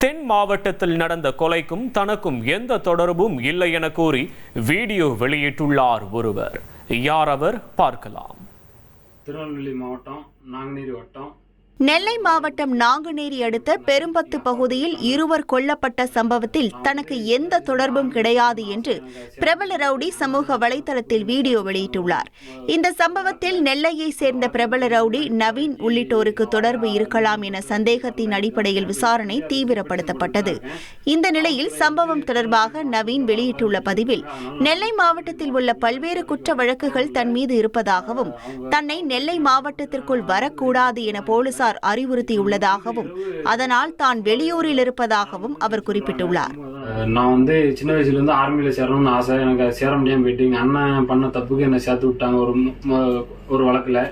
தென் மாவட்டத்தில் நடந்த கொலைக்கும் தனக்கும் எந்த தொடர்பும் இல்லை என கூறி வீடியோ வெளியிட்டுள்ளார் ஒருவர். யார் அவர்? பார்க்கலாம். திருநெல்வேலி மாவட்டம் நாங்குநேரி வட்டம் நெல்லை மாவட்டம் நாங்குநேரி அடுத்த பெரும்பத்து பகுதியில் இருவர் கொல்லப்பட்ட சம்பவத்தில் தனக்கு எந்த தொடர்பும் கிடையாது என்று பிரபல ரவுடி சமூக வலைதளத்தில் வீடியோ வெளியிட்டுள்ளார். இந்த சம்பவத்தில் நெல்லையை சேர்ந்த பிரபல ரவுடி நவீன் உள்ளிட்டோருக்கு தொடர்பு இருக்கலாம் என சந்தேகத்தின் அடிப்படையில் விசாரணை தீவிரப்படுத்தப்பட்டது. இந்த நிலையில் சம்பவம் தொடர்பாக நவீன் வெளியிட்டுள்ள பதிவில், நெல்லை மாவட்டத்தில் உள்ள பல்வேறு குற்ற வழக்குகள் தன் மீது இருப்பதாகவும் தன்னை நெல்லை மாவட்டத்திற்குள் வரக்கூடாது என போலீசார் அறிவுறுத்தியுள்ளதாகவும் அதனால் தான் வெளியூரில் இருப்பதாகவும் அவர் குறிப்பிட்டுள்ளார். நான் சின்ன வயசுல இருந்து ஆர்மியில சேரணும்னு ஆசை. எனக்கு சேர முடியாம போயிட்டு எங்க அண்ணன் பண்ண தப்புக்கு என்ன சேர்த்து விட்டாங்க ஒரு வழக்குல.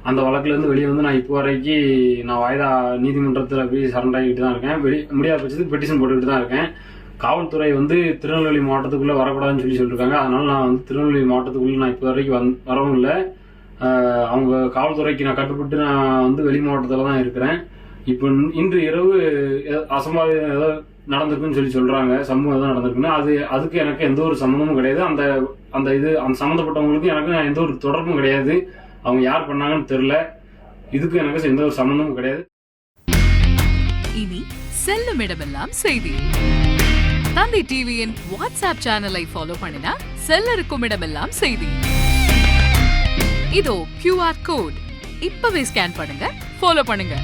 அந்த வழக்குல இருந்து வெளியே நான் இப்போ வரைக்கும் நான் வாய்தா நீதிமன்றத்துல போய் சரண்டர் ஆகிட்டு தான் இருக்கேன். முடியாத பட்சத்துக்கு பெட்டிஷன் போட்டுக்கிட்டு தான் இருக்கேன். காவல்துறை திருநெல்வேலி மாவட்டத்துக்குள்ள வரக்கூடாதுன்னு சொல்லியிருக்காங்க. அதனால நான் திருநெல்வேலி மாவட்டத்துக்குள்ள நான் இப்போ வரைக்கும் வரவும் இல்லை. அவங்க காவல்துறைக்கு நான் கட்டுப்பட்டு நான் வெளி மாவட்டத்தில் தான் இருக்கிறேன். இப்போ இன்று இரவு அசம்பாவிதம் ஏதோ நடந்திருக்குன்னு சொல்றாங்க. சம்பவம் ஏதோ நடந்திருக்குன்னு அதுக்கு எனக்கு எந்த ஒரு சம்மந்தமும் கிடையாது. அந்த சம்மந்தப்பட்டவங்களுக்கு எனக்கு எந்த ஒரு தொடர்பும் கிடையாது. அவங்க யார் பண்ணாங்கன்னு தெரியல. இதுக்கு எனக்கு எந்த ஒரு சம்மந்தமும் கிடையாது. இனி செல்லும் இடமெல்லாம் செய்தி. தந்தை டிவியின் வாட்ஸ்அப் சேனலை ஃபாலோ பண்ணினா செல்ல இருக்கும் இடமெல்லாம் செய்தி. இதோ QR கோட் இப்பவே ஸ்கேன் பண்ணுங்க, ஃபாலோ பண்ணுங்க.